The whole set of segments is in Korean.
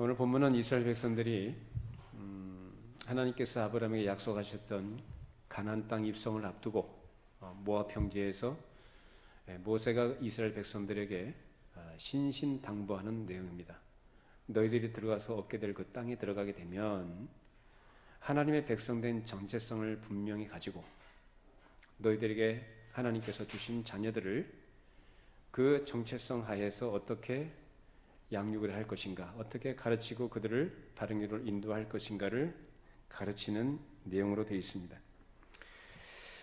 오늘 본문은 이스라엘 백성들이 하나님께서 아브라함에게 약속하셨던 가나안 땅 입성을 앞두고 모압 평지에서 모세가 이스라엘 백성들에게 신신당부하는 내용입니다. 너희들이 들어가서 얻게 될 그 땅에 들어가게 되면 하나님의 백성된 정체성을 분명히 가지고 너희들에게 하나님께서 주신 자녀들을 그 정체성 하에서 어떻게 양육을 할 것인가, 어떻게 가르치고 그들을 바른 길로 인도할 것인가를 가르치는 내용으로 되어 있습니다.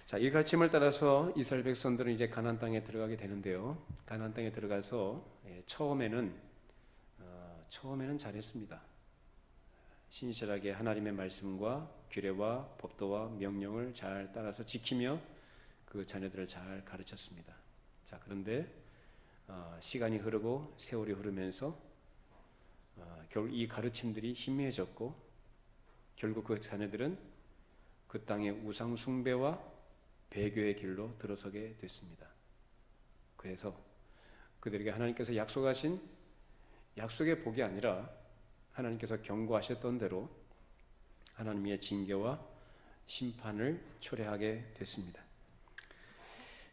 자, 이 가르침을 따라서 이스라엘 백성들은 이제 가나안 땅에 들어가게 되는데요. 가나안 땅에 들어가서 처음에는 잘했습니다. 신실하게 하나님의 말씀과 규례와 법도와 명령을 잘 따라서 지키며 그 자녀들을 잘 가르쳤습니다. 자, 그런데 시간이 흐르고 세월이 흐르면서 결국 이 가르침들이 희미해졌고 결국 그 자녀들은 그 땅의 우상 숭배와 배교의 길로 들어서게 됐습니다. 그래서 그들에게 하나님께서 약속하신 약속의 복이 아니라 하나님께서 경고하셨던 대로 하나님의 징계와 심판을 초래하게 됐습니다.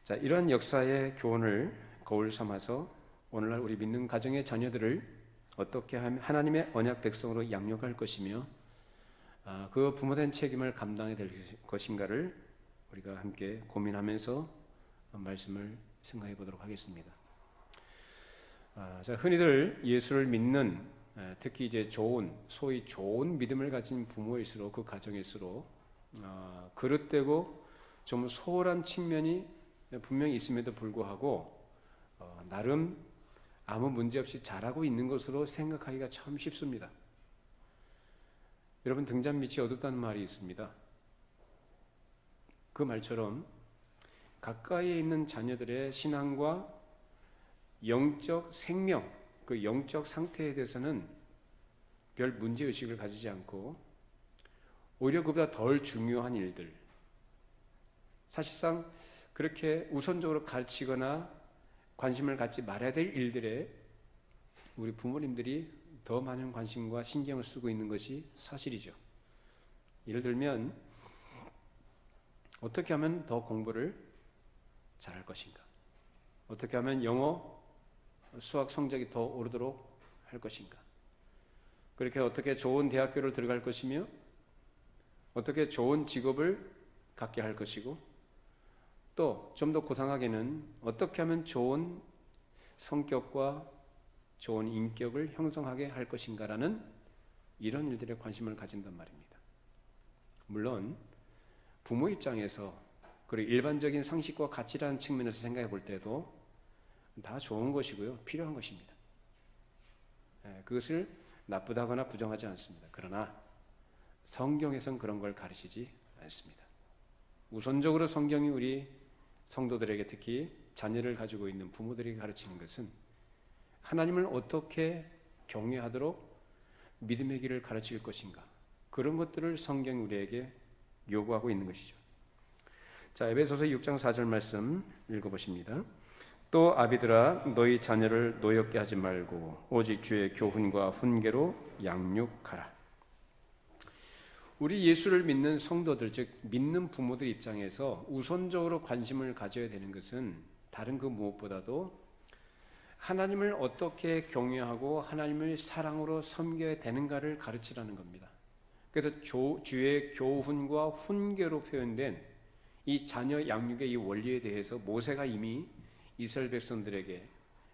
자, 이러한 역사의 교훈을 거울 삼아서 오늘날 우리 믿는 가정의 자녀들을 어떻게 하면 하나님의 언약 백성으로 양육할 것이며 그 부모된 책임을 감당해야 될 것인가를 우리가 함께 고민하면서 말씀을 생각해 보도록 하겠습니다. 자, 흔히들 예수를 믿는 특히 이제 소위 좋은 믿음을 가진 부모일수록 그 가정일수록 그릇되고 좀 소홀한 측면이 분명히 있음에도 불구하고 나름 아무 문제 없이 잘하고 있는 것으로 생각하기가 참 쉽습니다. 여러분, 등잔 밑이 어둡다는 말이 있습니다. 그 말처럼 가까이에 있는 자녀들의 신앙과 영적 생명, 그 영적 상태에 대해서는 별 문제의식을 가지지 않고 오히려 그보다 덜 중요한 일들, 사실상 그렇게 우선적으로 가르치거나 관심을 갖지 말아야 될 일들에 우리 부모님들이 더 많은 관심과 신경을 쓰고 있는 것이 사실이죠. 예를 들면 어떻게 하면 더 공부를 잘할 것인가, 어떻게 하면 영어, 수학 성적이 더 오르도록 할 것인가, 그렇게 어떻게 좋은 대학교를 들어갈 것이며 어떻게 좋은 직업을 갖게 할 것이고 또 좀 더 고상하게는 어떻게 하면 좋은 성격과 좋은 인격을 형성하게 할 것인가라는 이런 일들에 관심을 가진단 말입니다. 물론 부모 입장에서 그리고 일반적인 상식과 가치라는 측면에서 생각해 볼 때도 다 좋은 것이고요, 필요한 것입니다. 그것을 나쁘다거나 부정하지 않습니다. 그러나 성경에선 그런 걸 가르치지 않습니다. 우선적으로 성경이 우리 성도들에게, 특히 자녀를 가지고 있는 부모들에게 가르치는 것은 하나님을 어떻게 경외하도록 믿음의 길을 가르칠 것인가, 그런 것들을 성경이 우리에게 요구하고 있는 것이죠. 자, 에베소서 6장 4절 말씀 읽어보십니다. 또 아비들아, 너희 자녀를 노엽게 하지 말고 오직 주의 교훈과 훈계로 양육하라. 우리 예수를 믿는 성도들, 즉 믿는 부모들 입장에서 우선적으로 관심을 가져야 되는 것은 다른 그 무엇보다도 하나님을 어떻게 경외하고 하나님을 사랑으로 섬겨야 되는가를 가르치라는 겁니다. 그래서 주의 교훈과 훈계로 표현된 이 자녀 양육의 이 원리에 대해서 모세가 이미 이스라엘 백성들에게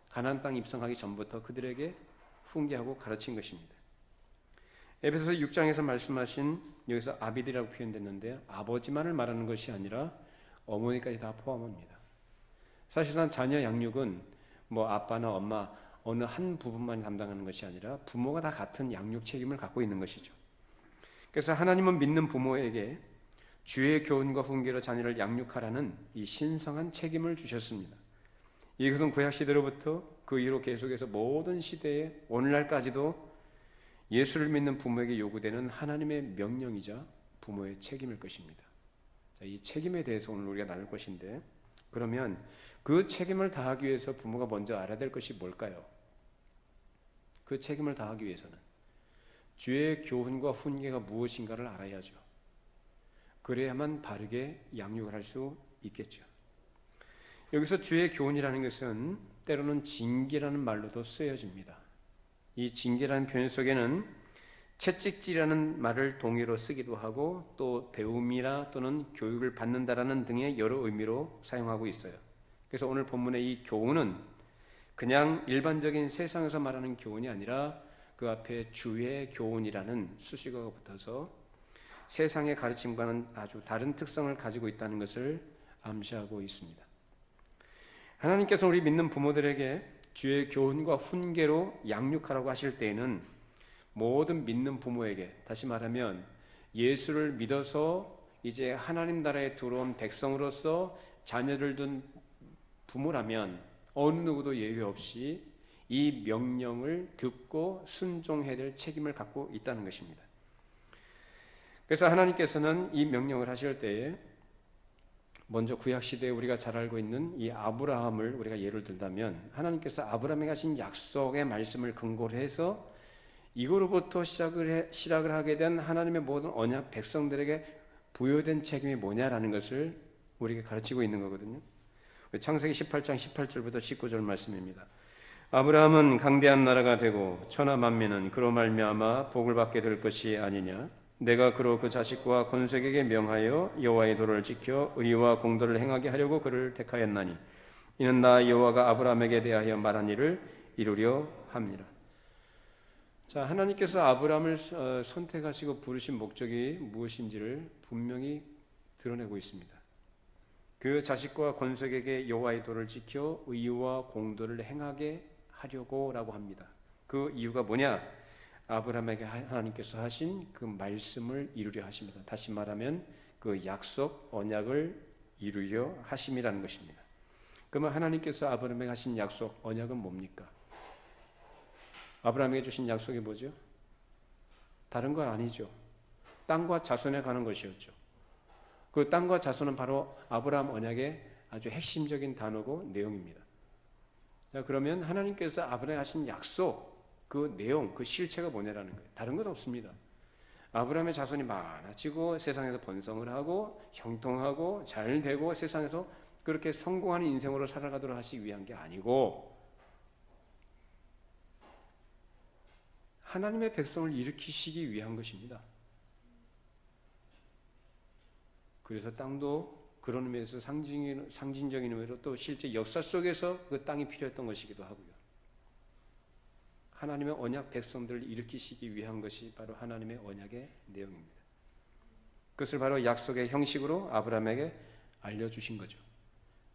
가나안 땅 입성하기 전부터 그들에게 훈계하고 가르친 것입니다. 에베소서 6장에서 말씀하신, 여기서 아비들이라고 표현됐는데 아버지만을 말하는 것이 아니라 어머니까지 다 포함합니다. 사실상 자녀 양육은 아빠나 엄마 어느 한 부분만 담당하는 것이 아니라 부모가 다 같은 양육 책임을 갖고 있는 것이죠. 그래서 하나님은 믿는 부모에게 주의 교훈과 훈계로 자녀를 양육하라는 이 신성한 책임을 주셨습니다. 이것은 구약 시대로부터 그 이후로 계속해서 모든 시대에 오늘날까지도 예수를 믿는 부모에게 요구되는 하나님의 명령이자 부모의 책임일 것입니다. 자, 이 책임에 대해서 오늘 우리가 나눌 것인데, 그러면 그 책임을 다하기 위해서 부모가 먼저 알아야 될 것이 뭘까요? 그 책임을 다하기 위해서는 주의 교훈과 훈계가 무엇인가를 알아야죠. 그래야만 바르게 양육을 할 수 있겠죠. 여기서 주의 교훈이라는 것은 때로는 징계라는 말로도 쓰여집니다. 이 징계라는 표현 속에는 채찍질이라는 말을 동의로 쓰기도 하고 또 배움이나 또는 교육을 받는다라는 등의 여러 의미로 사용하고 있어요. 그래서 오늘 본문의 이 교훈은 그냥 일반적인 세상에서 말하는 교훈이 아니라 그 앞에 주의 교훈이라는 수식어가 붙어서 세상의 가르침과는 아주 다른 특성을 가지고 있다는 것을 암시하고 있습니다. 하나님께서 우리 믿는 부모들에게 주의 교훈과 훈계로 양육하라고 하실 때에는 모든 믿는 부모에게, 다시 말하면 예수를 믿어서 이제 하나님 나라에 들어온 백성으로서 자녀를 둔 부모라면 어느 누구도 예외 없이 이 명령을 듣고 순종해야 될 책임을 갖고 있다는 것입니다. 그래서 하나님께서는 이 명령을 하실 때에 먼저 구약시대에 우리가 잘 알고 있는 이 아브라함을 우리가 예를 들다면 하나님께서 아브라함에게 하신 약속의 말씀을 근거로 해서 이거로부터 시작을 하게 된 하나님의 모든 언약 백성들에게 부여된 책임이 뭐냐라는 것을 우리에게 가르치고 있는 거거든요. 창세기 18장 18절부터 19절 말씀입니다. 아브라함은 강대한 나라가 되고 천하 만민은 그로 말미암아 복을 받게 될 것이 아니냐. 내가 그로 그 자식과 건색에게 명하여 여호와의 도를 지켜 의와 공도를 행하게 하려고 그를 택하였나니 이는 나 여호와가 아브라함에게 대하여 말한 일을 이루려 함이라. 자, 하나님께서 아브라함을 선택하시고 부르신 목적이 무엇인지를 분명히 드러내고 있습니다. 그 자식과 건색에게 여호와의 도를 지켜 의와 공도를 행하게 하려고 라고 합니다. 그 이유가 뭐냐? 아브라함에게 하나님께서 하신 그 말씀을 이루려 하십니다. 다시 말하면 그 약속, 언약을 이루려 하심이라는 것입니다. 그러면 하나님께서 아브라함에게 하신 약속, 언약은 뭡니까? 아브라함에게 주신 약속이 뭐죠? 다른 건 아니죠. 땅과 자손에 가는 것이었죠. 그 땅과 자손은 바로 아브라함 언약의 아주 핵심적인 단어고 내용입니다. 자, 그러면 하나님께서 아브라함에게 하신 약속, 그 내용, 그 실체가 뭐냐라는 거예요. 다른 건 없습니다. 아브라함의 자손이 많아지고 세상에서 번성을 하고 형통하고 잘 되고 세상에서 그렇게 성공하는 인생으로 살아가도록 하시기 위한 게 아니고 하나님의 백성을 일으키시기 위한 것입니다. 그래서 땅도 그런 의미에서 상징적인 의미로 또 실제 역사 속에서 그 땅이 필요했던 것이기도 하고요. 하나님의 언약 백성들을 일으키시기 위한 것이 바로 하나님의 언약의 내용입니다. 그것을 바로 약속의 형식으로 아브라함에게 알려주신 거죠.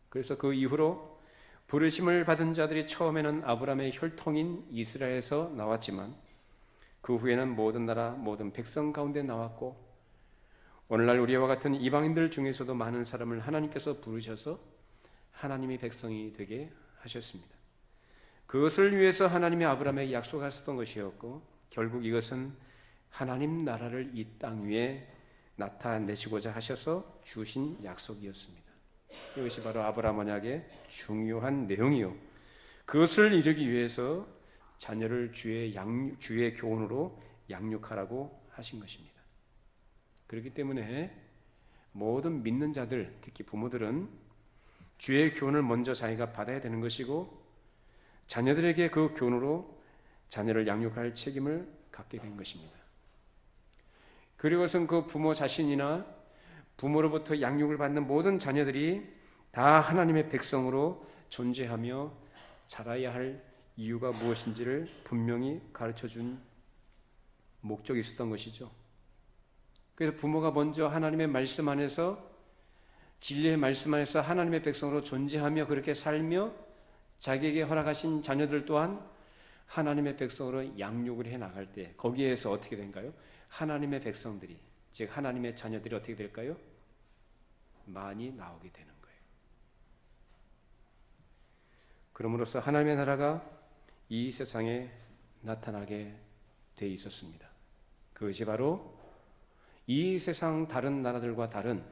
그래서 그 이후로 부르심을 받은 자들이 처음에는 아브라함의 혈통인 이스라엘에서 나왔지만 그 후에는 모든 나라, 모든 백성 가운데 나왔고 오늘날 우리와 같은 이방인들 중에서도 많은 사람을 하나님께서 부르셔서 하나님의 백성이 되게 하셨습니다. 그것을 위해서 하나님이 아브라함에게 약속하셨던 것이었고 결국 이것은 하나님 나라를 이 땅 위에 나타내시고자 하셔서 주신 약속이었습니다. 이것이 바로 아브라함 언약의 중요한 내용이요. 그것을 이루기 위해서 자녀를 주의 교훈으로 양육하라고 하신 것입니다. 그렇기 때문에 모든 믿는 자들, 특히 부모들은 주의 교훈을 먼저 자기가 받아야 되는 것이고 자녀들에게 그 교훈으로 자녀를 양육할 책임을 갖게 된 것입니다. 그리고선 그 부모 자신이나 부모로부터 양육을 받는 모든 자녀들이 다 하나님의 백성으로 존재하며 자라야 할 이유가 무엇인지를 분명히 가르쳐준 목적이 있었던 것이죠. 그래서 부모가 먼저 하나님의 말씀 안에서 진리의 말씀 안에서 하나님의 백성으로 존재하며 그렇게 살며 자기에게 허락하신 자녀들 또한 하나님의 백성으로 양육을 해 나갈 때 거기에서 어떻게 된가요? 하나님의 백성들이, 즉 하나님의 자녀들이 어떻게 될까요? 많이 나오게 되는 거예요. 그럼으로써 하나님의 나라가 이 세상에 나타나게 돼 있었습니다. 그것이 바로 이 세상 다른 나라들과 다른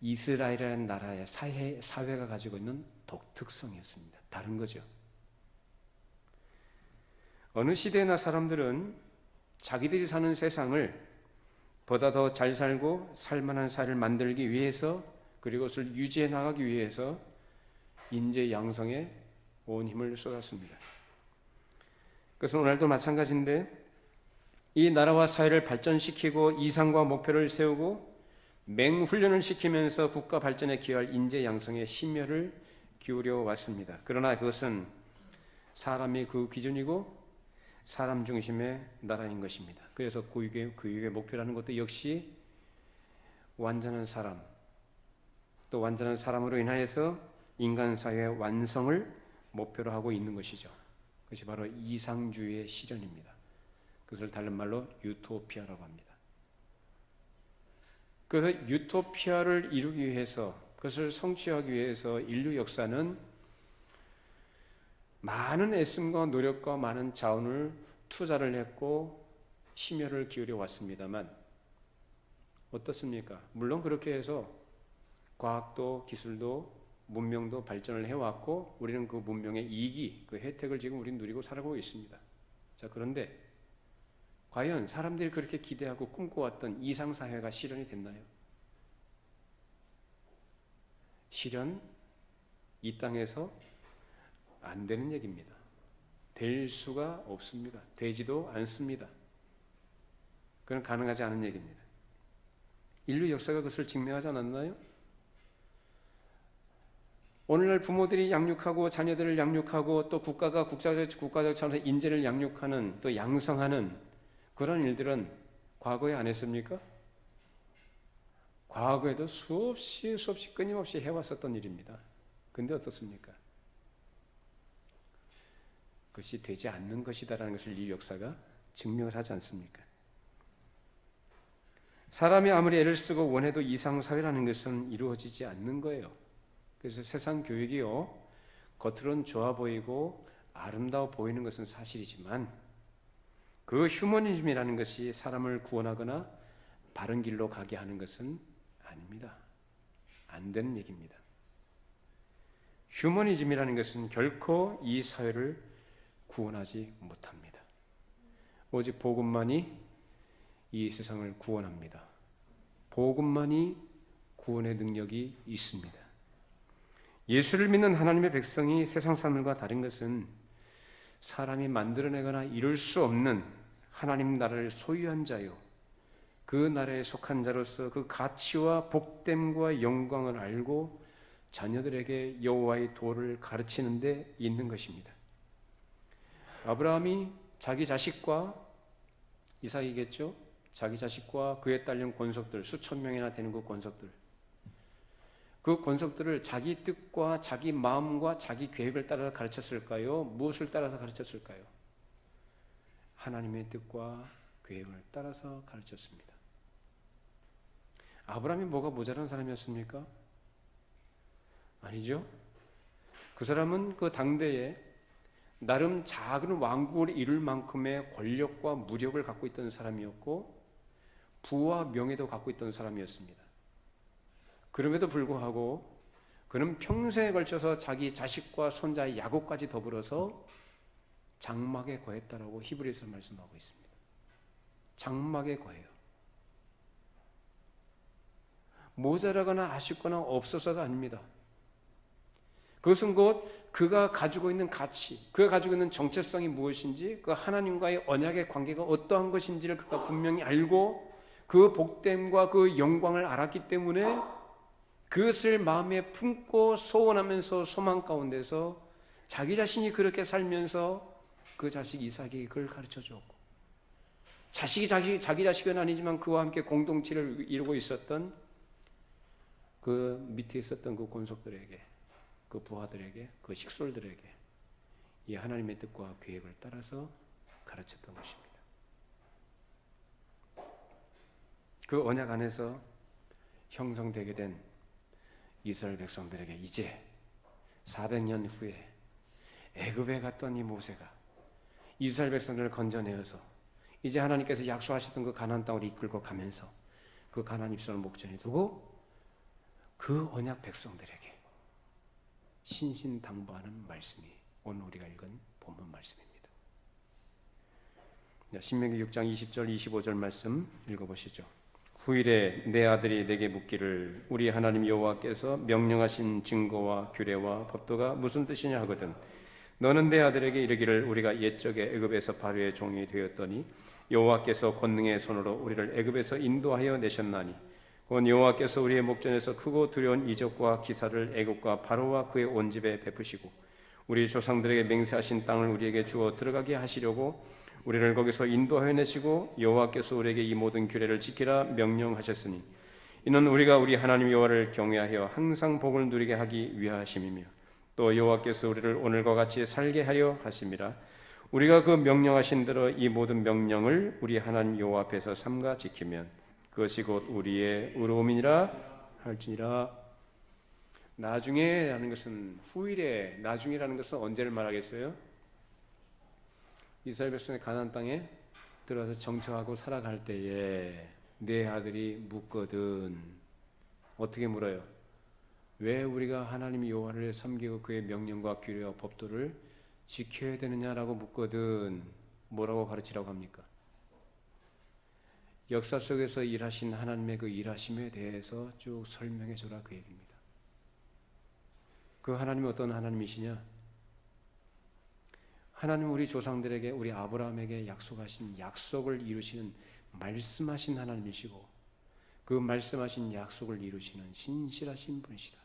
이스라엘이라는 나라의 사회가 가지고 있는 독특성이었습니다. 다른 거죠. 어느 시대나 사람들은 자기들이 사는 세상을 보다 더 잘 살고 살만한 삶을 만들기 위해서, 그리고 그것을 유지해 나가기 위해서 인재 양성에 온 힘을 쏟았습니다. 그것은 오늘도 마찬가지인데, 이 나라와 사회를 발전시키고 이상과 목표를 세우고 맹훈련을 시키면서 국가 발전에 기여할 인재 양성에 심혈을 기울여 왔습니다. 그러나 그것은 사람이 그 기준이고 사람 중심의 나라인 것입니다. 그래서 교육의 목표라는 것도 역시 완전한 사람, 또 완전한 사람으로 인하여서 인간 사회의 완성을 목표로 하고 있는 것이죠. 그것이 바로 이상주의의 실현입니다. 그것을 다른 말로 유토피아라고 합니다. 그래서 유토피아를 이루기 위해서, 그것을 성취하기 위해서 인류 역사는 많은 애씀과 노력과 많은 자원을 투자를 했고 심혈을 기울여 왔습니다만 어떻습니까? 물론 그렇게 해서 과학도 기술도 문명도 발전을 해왔고 우리는 그 문명의 이익이, 그 혜택을 지금 우리는 누리고 살아가고 있습니다. 자, 그런데 과연 사람들이 그렇게 기대하고 꿈꿔왔던 이상사회가 실현이 됐나요? 실현, 이 땅에서 안 되는 얘기입니다. 될 수가 없습니다. 되지도 않습니다. 그건 가능하지 않은 얘기입니다. 인류 역사가 그것을 증명하지 않았나요? 오늘날 부모들이 양육하고 자녀들을 양육하고 또 국가가 국가적 차원에서 인재를 양육하는, 또 양성하는 그런 일들은 과거에 안 했습니까? 과거에도 수없이 끊임없이 해왔었던 일입니다. 근데 어떻습니까? 그것이 되지 않는 것이다라는 것을 이 역사가 증명을 하지 않습니까? 사람이 아무리 애를 쓰고 원해도 이상사회라는 것은 이루어지지 않는 거예요. 그래서 세상 교육이요, 겉으로는 좋아 보이고 아름다워 보이는 것은 사실이지만 그 휴머니즘이라는 것이 사람을 구원하거나 바른 길로 가게 하는 것은 아닙니다. 안 되는 얘기입니다. 휴머니즘이라는 것은 결코 이 사회를 구원하지 못합니다. 오직 복음만이 이 세상을 구원합니다. 복음만이 구원의 능력이 있습니다. 예수를 믿는 하나님의 백성이 세상 사람들과 다른 것은 사람이 만들어내거나 이룰 수 없는 하나님 나라를 소유한 자요, 그 나라에 속한 자로서 그 가치와 복됨과 영광을 알고 자녀들에게 여호와의 도를 가르치는 데 있는 것입니다. 아브라함이 자기 자식과, 이삭이겠죠? 자기 자식과 그에 딸린 권속들, 수천 명이나 되는 그 권속들, 그 권속들을 자기 뜻과 자기 마음과 자기 계획을 따라서 가르쳤을까요? 무엇을 따라서 가르쳤을까요? 하나님의 뜻과 계획을 따라서 가르쳤습니다. 아브라함이 뭐가 모자란 사람이었습니까? 아니죠. 그 사람은 그 당대에 나름 작은 왕국을 이룰 만큼의 권력과 무력을 갖고 있던 사람이었고 부와 명예도 갖고 있던 사람이었습니다. 그럼에도 불구하고 그는 평생에 걸쳐서 자기 자식과 손자의 야곱까지 더불어서 장막에 거했다라고 히브리서 말씀하고 있습니다. 장막에 거해요. 모자라거나 아쉽거나 없어서가 아닙니다. 그것은 곧 그가 가지고 있는 가치, 그가 가지고 있는 정체성이 무엇인지, 그 하나님과의 언약의 관계가 어떠한 것인지를 그가 분명히 알고 그 복됨과 그 영광을 알았기 때문에 그것을 마음에 품고 소원하면서 소망 가운데서 자기 자신이 그렇게 살면서 그 자식 이삭이 그걸 가르쳐 주었고, 자기 자식은 아니지만 그와 함께 공동체를 이루고 있었던 그 밑에 있었던 그 권속들에게, 그 부하들에게, 그 식솔들에게 이 하나님의 뜻과 계획을 따라서 가르쳤던 것입니다. 그 언약 안에서 형성되게 된 이스라엘 백성들에게 이제 400년 후에 애굽에 갔던 이 모세가 이스라엘 백성들을 건져내어서 이제 하나님께서 약속하셨던 그 가나안 땅으로 이끌고 가면서 그 가나안 입성을 목전에 두고 그 언약 백성들에게 신신당부하는 말씀이 오늘 우리가 읽은 본문 말씀입니다. 신명기 6장 20절 25절 말씀 읽어보시죠. 후일에 내 아들이 내게 묻기를 우리 하나님 여호와께서 명령하신 증거와 규례와 법도가 무슨 뜻이냐 하거든 너는 내 아들에게 이르기를 우리가 옛적에 애굽에서 바로의 종이 되었더니 여호와께서 권능의 손으로 우리를 애굽에서 인도하여 내셨나니 곧 여호와께서 우리의 목전에서 크고 두려운 이적과 기사를 애굽과 바로와 그의 온 집에 베푸시고 우리 조상들에게 맹세하신 땅을 우리에게 주어 들어가게 하시려고 우리를 거기서 인도하여 내시고 여호와께서 우리에게 이 모든 규례를 지키라 명령하셨으니 이는 우리가 우리 하나님 여호와를 경외하여 항상 복을 누리게 하기 위하심이며 또 여호와께서 우리를 오늘과 같이 살게 하려 하심이라. 우리가 그 명령하신 대로 이 모든 명령을 우리 하나님 여호와 앞에서 삼가 지키면 그것이 곧 우리의 의로움이니라 할지니라. 나중에라는 것은 후일에, 나중이라는 것은 언제를 말하겠어요? 이스라엘 백성의 가나안 땅에 들어가서 정착하고 살아갈 때에 내 아들이 묻거든. 어떻게 물어요? 왜 우리가 하나님 여호와를 섬기고 그의 명령과 규례와 법도를 지켜야 되느냐라고 묻거든. 뭐라고 가르치라고 합니까? 역사 속에서 일하신 하나님의 그 일하심에 대해서 쭉 설명해 주라 그 얘기입니다. 그 하나님이 어떤 하나님이시냐? 하나님 우리 조상들에게 우리 아브라함에게 약속하신 약속을 이루시는 말씀하신 하나님이시고 그 말씀하신 약속을 이루시는 신실하신 분이시다.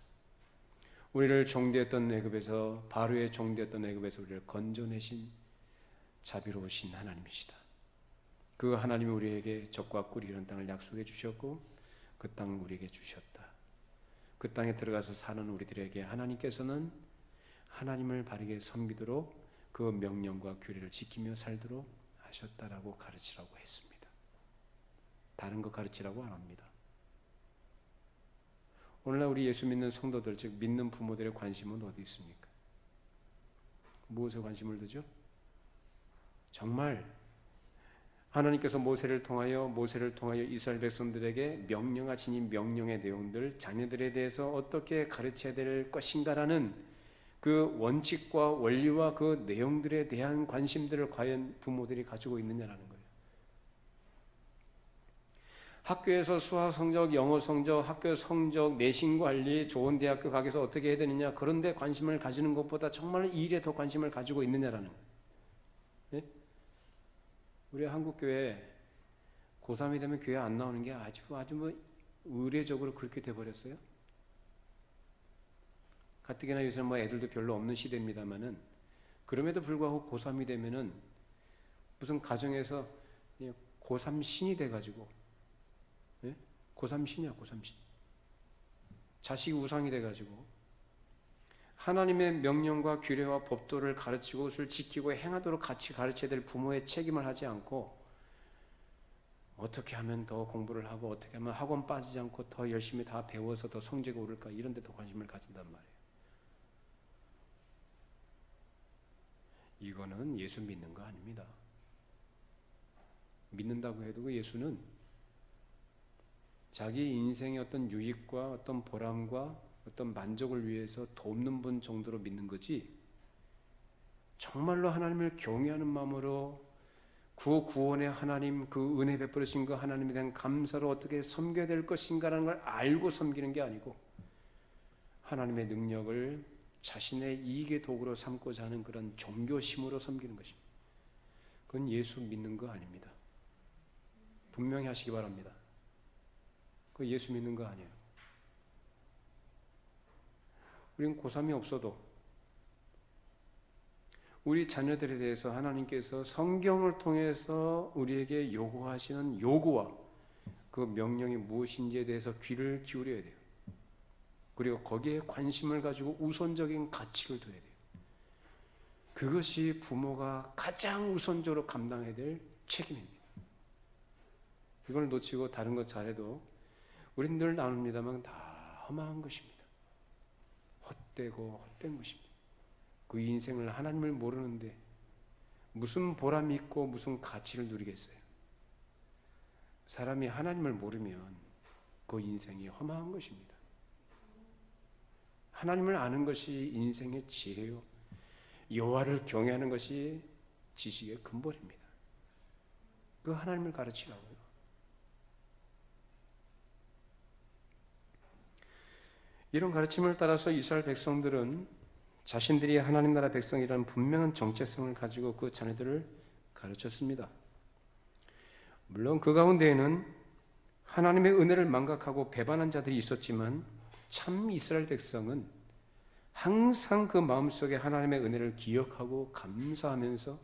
우리를 종되었던 애굽에서 바로의 종되었던 애굽에서 우리를 건져내신 자비로우신 하나님이시다. 그 하나님이 우리에게 적과 꿀이 흐르는 땅을 약속해 주셨고 그 땅을 우리에게 주셨다. 그 땅에 들어가서 사는 우리들에게 하나님께서는 하나님을 바르게 섬기도록 그 명령과 규례를 지키며 살도록 하셨다라고 가르치라고 했습니다. 다른 거 가르치라고 안 합니다. 오늘날 우리 예수 믿는 성도들, 즉 믿는 부모들의 관심은 어디 있습니까? 무엇에 관심을 두죠? 정말 하나님께서 모세를 통하여 이스라엘 백성들에게 명령하신 이 명령의 내용들, 자녀들에 대해서 어떻게 가르쳐야 될 것인가라는 그 원칙과 원리와 그 내용들에 대한 관심들을 과연 부모들이 가지고 있느냐라는 거예요. 학교에서 수학 성적, 영어 성적, 학교 성적, 내신 관리, 좋은 대학교 가기 위해서 어떻게 해야 되느냐, 그런 데 관심을 가지는 것보다 정말 이 일에 더 관심을 가지고 있느냐라는 거예요. 네? 우리 한국교회 고3이 되면 교회 안 나오는 게 아주 뭐 의례적으로 그렇게 돼버렸어요. 가뜩이나 요새 뭐 애들도 별로 없는 시대입니다만은 그럼에도 불구하고 고3이 되면은 무슨 가정에서 고3 신이 돼가지고 예? 고3 신이야 고3 신. 자식이 우상이 돼가지고 하나님의 명령과 규례와 법도를 가르치고 그것을 지키고 행하도록 같이 가르쳐야 될 부모의 책임을 하지 않고 어떻게 하면 더 공부를 하고 어떻게 하면 학원 빠지지 않고 더 열심히 다 배워서 더 성적이 오를까 이런 데 더 관심을 가진단 말이에요. 이거는 예수 믿는 거 아닙니다. 믿는다고 해도 그 예수는 자기 인생의 어떤 유익과 어떤 보람과 어떤 만족을 위해서 돕는 분 정도로 믿는 거지 정말로 하나님을 경외하는 마음으로 그 구원의 하나님, 그 은혜 베풀으신 그 하나님에 대한 감사로 어떻게 섬겨야 될 것인가라는 걸 알고 섬기는 게 아니고 하나님의 능력을 자신의 이익의 도구로 삼고자 하는 그런 종교심으로 섬기는 것입니다. 그건 예수 믿는 거 아닙니다. 분명히 하시기 바랍니다. 그거 예수 믿는 거 아니에요. 우리는 고3이 없어도 우리 자녀들에 대해서 하나님께서 성경을 통해서 우리에게 요구하시는 요구와 그 명령이 무엇인지에 대해서 귀를 기울여야 돼요. 그리고 거기에 관심을 가지고 우선적인 가치를 둬야 돼요. 그것이 부모가 가장 우선적으로 감당해야 될 책임입니다. 이걸 놓치고 다른 것 잘해도 우린 늘 나눕니다만 다 험한 것입니다. 헛되고 헛된 것입니다. 그 인생을 하나님을 모르는데 무슨 보람이 있고 무슨 가치를 누리겠어요? 사람이 하나님을 모르면 그 인생이 험한 것입니다. 하나님을 아는 것이 인생의 지혜요. 여호와를 경외하는 것이 지식의 근본입니다. 그 하나님을 가르치라고요. 이런 가르침을 따라서 이스라엘 백성들은 자신들이 하나님 나라 백성이라는 분명한 정체성을 가지고 그 자녀들을 가르쳤습니다. 물론 그 가운데에는 하나님의 은혜를 망각하고 배반한 자들이 있었지만 참 이스라엘 백성은 항상 그 마음속에 하나님의 은혜를 기억하고 감사하면서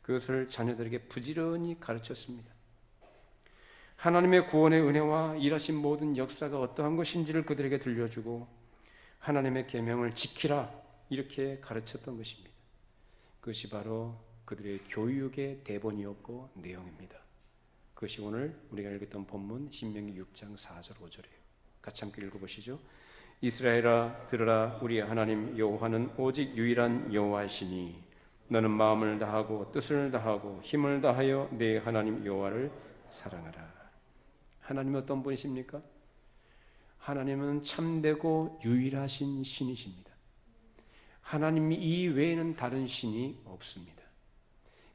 그것을 자녀들에게 부지런히 가르쳤습니다. 하나님의 구원의 은혜와 일하신 모든 역사가 어떠한 것인지를 그들에게 들려주고 하나님의 계명을 지키라 이렇게 가르쳤던 것입니다. 그것이 바로 그들의 교육의 대본이었고 내용입니다. 그것이 오늘 우리가 읽었던 본문 신명기 6장 4절 5절이에요. 같이 함께 읽어보시죠. 이스라엘아 들으라. 우리 하나님 여호와는 오직 유일한 여호와이시니 너는 마음을 다하고 뜻을 다하고 힘을 다하여 내 하나님 여호와를 사랑하라. 하나님은 어떤 분이십니까? 하나님은 참되고 유일하신 신이십니다. 하나님 이외에는 다른 신이 없습니다.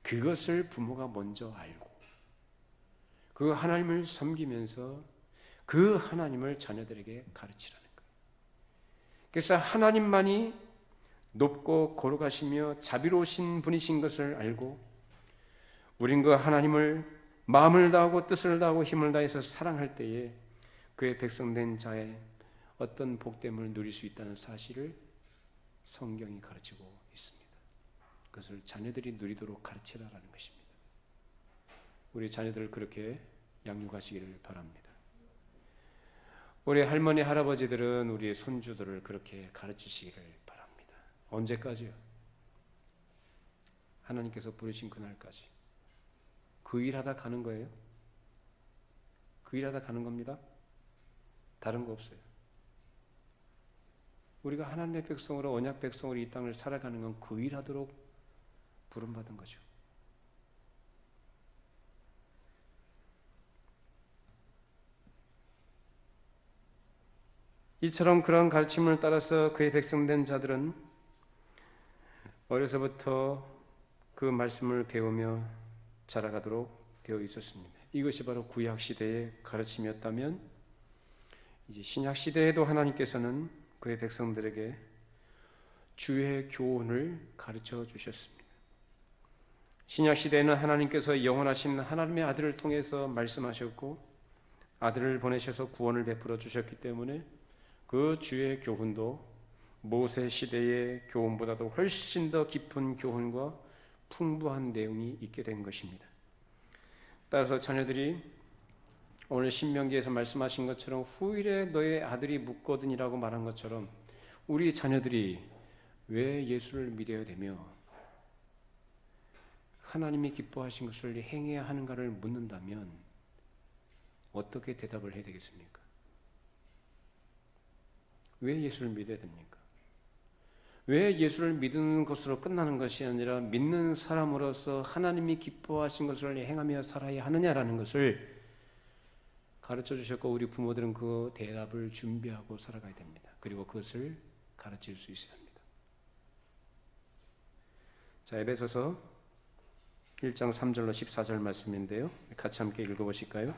그것을 부모가 먼저 알고 그 하나님을 섬기면서 그 하나님을 자녀들에게 가르치라는 거예요. 그래서 하나님만이 높고 거룩하시며 자비로우신 분이신 것을 알고 우린 그 하나님을 마음을 다하고 뜻을 다하고 힘을 다해서 사랑할 때에 그의 백성된 자의 어떤 복됨을 누릴 수 있다는 사실을 성경이 가르치고 있습니다. 그것을 자녀들이 누리도록 가르치라라는 것입니다. 우리 자녀들을 그렇게 양육하시기를 바랍니다. 우리 할머니 할아버지들은 우리의 손주들을 그렇게 가르치시기를 바랍니다. 언제까지요? 하나님께서 부르신 그날까지. 그 일하다 가는 거예요. 그 일하다 가는 겁니다. 다른 거 없어요. 우리가 하나님의 백성으로 언약 백성으로 이 땅을 살아가는 건 그 일하도록 부름받은 거죠. 이처럼 그런 가르침을 따라서 그의 백성된 자들은 어려서부터 그 말씀을 배우며 자라가도록 되어 있었습니다. 이것이 바로 구약 시대의 가르침이었다면 이제 신약 시대에도 하나님께서는 그의 백성들에게 주의 교훈을 가르쳐 주셨습니다. 신약 시대에는 하나님께서 영원하신 하나님의 아들을 통해서 말씀하셨고 아들을 보내셔서 구원을 베풀어 주셨기 때문에 그 주의 교훈도 모세 시대의 교훈보다도 훨씬 더 깊은 교훈과 풍부한 내용이 있게 된 것입니다. 따라서 자녀들이 오늘 신명기에서 말씀하신 것처럼 후일에 너의 아들이 묻거든이라고 말한 것처럼 우리 자녀들이 왜 예수를 믿어야 되며 하나님이 기뻐하신 것을 행해야 하는가를 묻는다면 어떻게 대답을 해야 되겠습니까? 왜 예수를 믿어야 됩니까? 왜 예수를 믿는 것으로 끝나는 것이 아니라 믿는 사람으로서 하나님이 기뻐하신 것을 행하며 살아야 하느냐라는 것을 가르쳐 주셨고 우리 부모들은 그 대답을 준비하고 살아가야 됩니다. 그리고 그것을 가르칠 수 있어야 합니다. 자, 에베소서 1장 3절로 14절 말씀인데요. 같이 함께 읽어보실까요?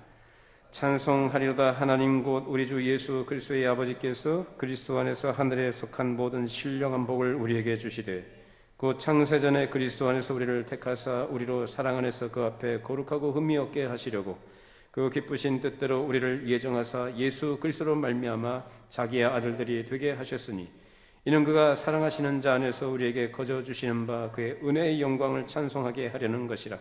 찬송하리로다. 하나님 곧 우리 주 예수 그리스도의 아버지께서 그리스도 안에서 하늘에 속한 모든 신령한 복을 우리에게 주시되 곧 창세전에 그리스도 안에서 우리를 택하사 우리로 사랑 안에서 그 앞에 거룩하고 흠이 없게 하시려고 그 기쁘신 뜻대로 우리를 예정하사 예수 그리스도로 말미암아 자기의 아들들이 되게 하셨으니 이는 그가 사랑하시는 자 안에서 우리에게 거저 주시는 바 그의 은혜의 영광을 찬송하게 하려는 것이라.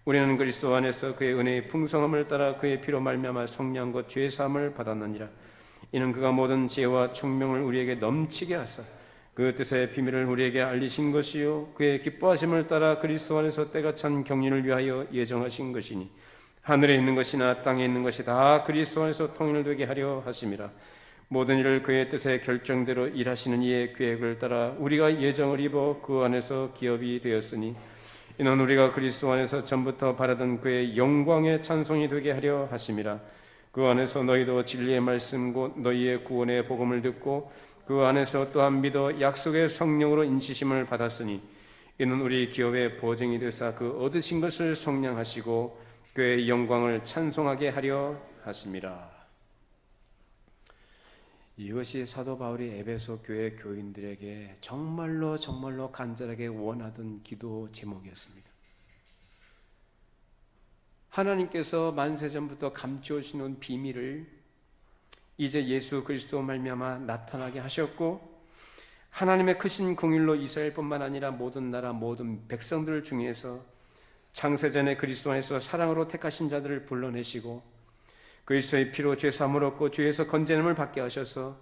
우리는 그리스도 안에서 그의 은혜의 풍성함을 따라 그의 피로 말미암아 속량 곧 죄 사함을 받았느니라. 이는 그가 모든 지혜와 총명을 우리에게 넘치게 하사 그 뜻의 비밀을 우리에게 알리신 것이요 그의 기뻐하심을 따라 그리스도 안에서 때가 찬 경륜을 위하여 예정하신 것이니 하늘에 있는 것이나 땅에 있는 것이 다 그리스도 안에서 통일되게 하려 하심이라. 모든 일을 그의 뜻의 결정대로 일하시는 이의 계획을 따라 우리가 예정을 입어 그 안에서 기업이 되었으니 이는 우리가 그리스도 안에서 전부터 바라던 그의 영광의 찬송이 되게 하려 하심이라. 그 안에서 너희도 진리의 말씀 곧 너희의 구원의 복음을 듣고 그 안에서 또한 믿어 약속의 성령으로 인치심을 받았으니 이는 우리 기업의 보증이 되사 그 얻으신 것을 속량하시고 교회의 영광을 찬송하게 하려 하심이라. 이것이 사도 바울이 에베소 교회 교인들에게 정말로 간절하게 원하던 기도 제목이었습니다. 하나님께서 만세전부터 감추어주신 비밀을 이제 예수 그리스도 말미암아 나타나게 하셨고, 하나님의 크신 긍휼로 이스라엘뿐만 아니라 모든 나라 모든 백성들 중에서 창세전에 그리스도 안에서 사랑으로 택하신 자들을 불러내시고 그리스도의 피로 죄 사함을 얻고 죄에서 건져냄을 받게 하셔서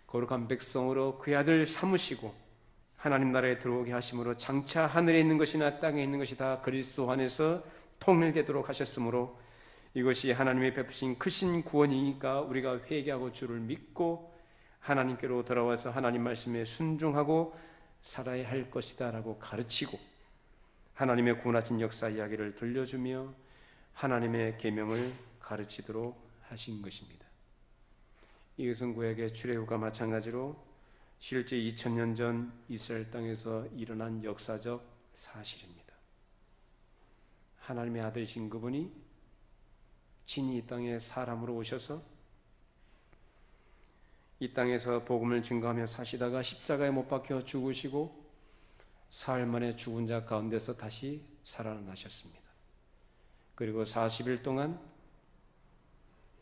거룩한 백성으로 그의 아들 삼으시고 하나님 나라에 들어오게 하심으로 장차 하늘에 있는 것이나 땅에 있는 것이 다 그리스도 안에서 통일되도록 하셨으므로 이것이 하나님의 베푸신 크신 구원이니까 우리가 회개하고 주를 믿고 하나님께로 돌아와서 하나님 말씀에 순종하고 살아야 할 것이다 라고 가르치고 하나님의 구원하신 역사 이야기를 들려주며 하나님의 계명을 가르치도록 하신 것입니다. 이것은 구약의 출애굽과 마찬가지로 실제 2000년 전 이스라엘 땅에서 일어난 역사적 사실입니다. 하나님의 아들이신 그분이 친히 이 땅에 사람으로 오셔서 이 땅에서 복음을 증거하며 사시다가 십자가에 못 박혀 죽으시고 사흘 만에 죽은 자 가운데서 다시 살아나셨습니다. 그리고 40일 동안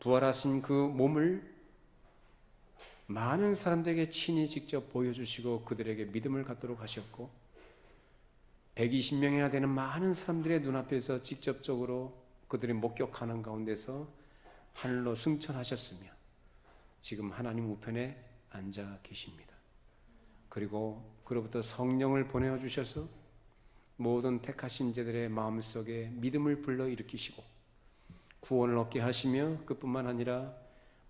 부활하신 그 몸을 많은 사람들에게 친히 직접 보여주시고 그들에게 믿음을 갖도록 하셨고 120명이나 되는 많은 사람들의 눈앞에서 직접적으로 그들이 목격하는 가운데서 하늘로 승천하셨으며 지금 하나님 우편에 앉아 계십니다. 그리고 그로부터 성령을 보내어 주셔서 모든 택하신 자들의 마음속에 믿음을 불러일으키시고 구원을 얻게 하시며 그뿐만 아니라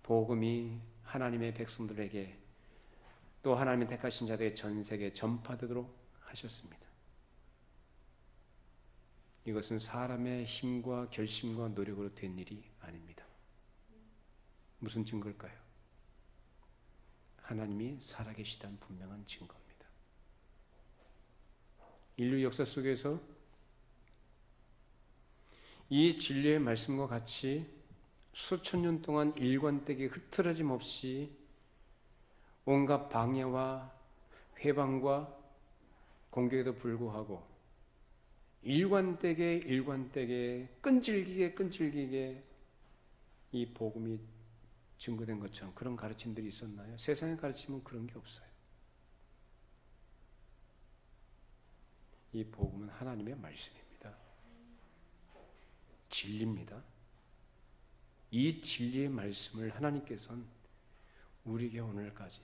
복음이 하나님의 백성들에게 또 하나님의 택하신 자들의 전 세계에 전파되도록 하셨습니다. 이것은 사람의 힘과 결심과 노력으로 된 일이 아닙니다. 무슨 증거일까요? 하나님이 살아계시다는 분명한 증거입니다. 인류 역사 속에서 이 진리의 말씀과 같이 수천 년 동안 일관되게 흐트러짐 없이 온갖 방해와 회방과 공격에도 불구하고 일관되게 끈질기게 이 복음이 증거된 것처럼 그런 가르침들이 있었나요? 세상의 가르침은 그런 게 없어요. 이 복음은 하나님의 말씀입니다. 진리입니다. 이 진리의 말씀을 하나님께서는 우리에게 오늘까지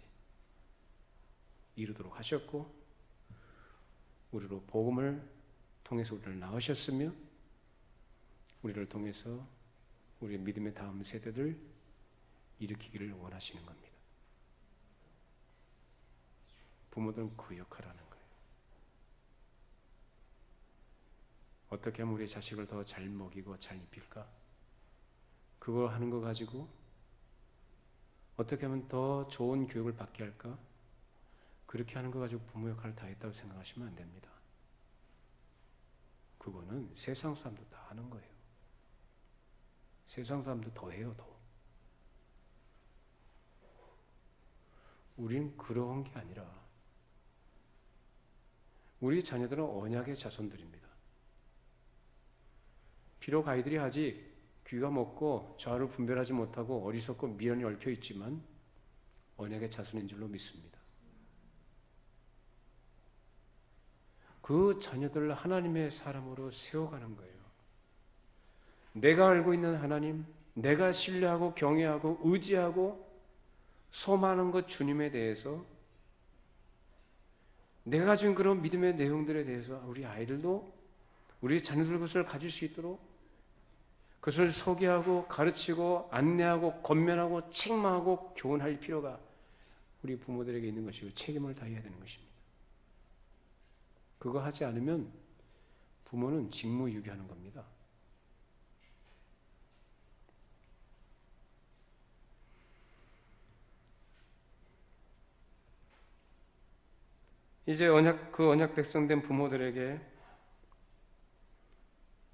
이루도록 하셨고 우리로 복음을 통해서 우리를 낳으셨으며 우리를 통해서 우리의 믿음의 다음 세대들 일으키기를 원하시는 겁니다. 부모들은 그 역할을 하는 거예요. 어떻게 하면 우리 자식을 더 잘 먹이고 잘 입힐까? 그걸 하는 거 가지고 어떻게 하면 더 좋은 교육을 받게 할까? 그렇게 하는 거 가지고 부모 역할을 다 했다고 생각하시면 안 됩니다. 그거는 세상 사람도 다 하는 거예요. 세상 사람도 더 해요, 더. 우린 그런 게 아니라 우리 자녀들은 언약의 자손들입니다. 비록 아이들이 아직 귀가 먹고 좌우를 분별하지 못하고 어리석고 미련이 얽혀 있지만 언약의 자손인 줄로 믿습니다. 그 자녀들을 하나님의 사람으로 세워가는 거예요. 내가 알고 있는 하나님, 내가 신뢰하고 경외하고 의지하고 소망하는 것 주님에 대해서 내가 가진 그런 믿음의 내용들에 대해서 우리 아이들도 우리 자녀들 그것을 가질 수 있도록 그것을 소개하고 가르치고 안내하고 권면하고 책망하고 교훈할 필요가 우리 부모들에게 있는 것이고 책임을 다해야 되는 것입니다. 그거 하지 않으면 부모는 직무유기하는 겁니다. 이제 그 언약 백성된 부모들에게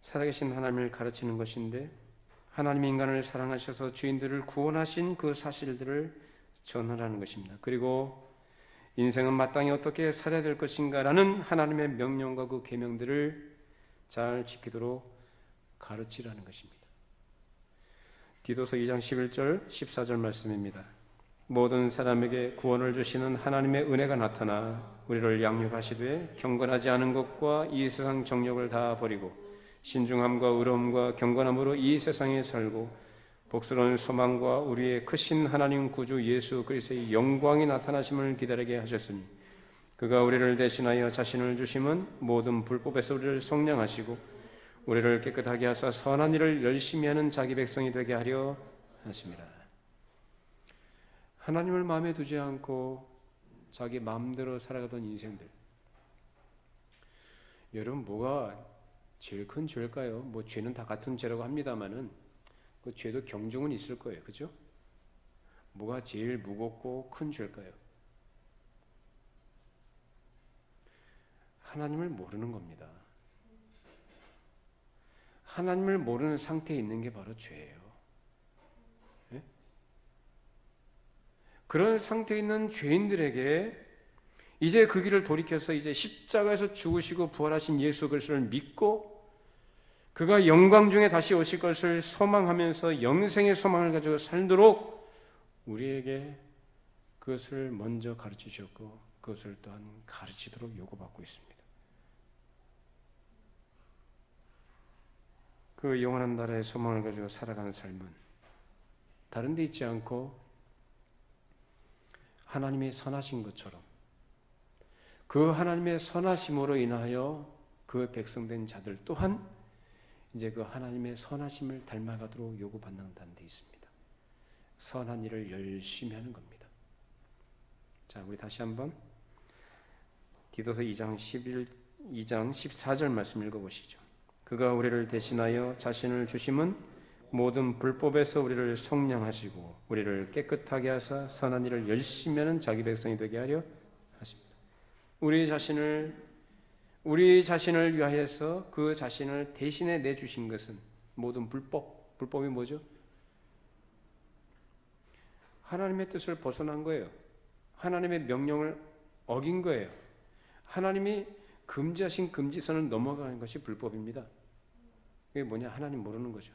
살아계신 하나님을 가르치는 것인데, 하나님이 인간을 사랑하셔서 죄인들을 구원하신 그 사실들을 전하라는 것입니다. 그리고 인생은 마땅히 어떻게 살아야 될 것인가라는 하나님의 명령과 그 계명들을 잘 지키도록 가르치라는 것입니다. 디도서 2장 11절 14절 말씀입니다. 모든 사람에게 구원을 주시는 하나님의 은혜가 나타나 우리를 양육하시되 경건하지 않은 것과 이 세상 정욕을 다 버리고 신중함과 의로움과 경건함으로 이 세상에 살고 복스러운 소망과 우리의 크신 하나님 구주 예수 그리스도의 영광이 나타나심을 기다리게 하셨으니 그가 우리를 대신하여 자신을 주심은 모든 불법에서 우리를 속량하시고 우리를 깨끗하게 하사 선한 일을 열심히 하는 자기 백성이 되게 하려 하심이라. 하나님을 마음에 두지 않고 자기 마음대로 살아가던 인생들, 여러분 뭐가 제일 큰 죄일까요? 뭐 죄는 다 같은 죄라고 합니다마는 그 죄도 경중은 있을 거예요. 그죠? 뭐가 제일 무겁고 큰 죄일까요? 하나님을 모르는 겁니다. 하나님을 모르는 상태에 있는 게 바로 죄예요. 네? 그런 상태에 있는 죄인들에게 이제 그 길을 돌이켜서 이제 십자가에서 죽으시고 부활하신 예수 그리스도를 믿고 그가 영광 중에 다시 오실 것을 소망하면서 영생의 소망을 가지고 살도록 우리에게 그것을 먼저 가르치셨고 그것을 또한 가르치도록 요구받고 있습니다. 그 영원한 나라의 소망을 가지고 살아가는 삶은 다른 데 있지 않고 하나님이 선하신 것처럼 그 하나님의 선하심으로 인하여 그 백성된 자들 또한 이제 그 하나님의 선하심을 닮아가도록 요구받는다는 데 있습니다. 선한 일을 열심히 하는 겁니다. 자, 우리 다시 한번 디도서 2장 14절 말씀 읽어보시죠. 그가 우리를 대신하여 자신을 주심은 모든 불법에서 우리를 속량하시고 우리를 깨끗하게 하사 선한 일을 열심히 하는 자기 백성이 되게 하려 하십니다. 우리 자신을 위하여서 그 자신을 대신해 내주신 것은 모든 불법이 뭐죠? 하나님의 뜻을 벗어난 거예요. 하나님의 명령을 어긴 거예요. 하나님이 금지하신 금지선을 넘어가는 것이 불법입니다. 그게 뭐냐? 하나님 모르는 거죠.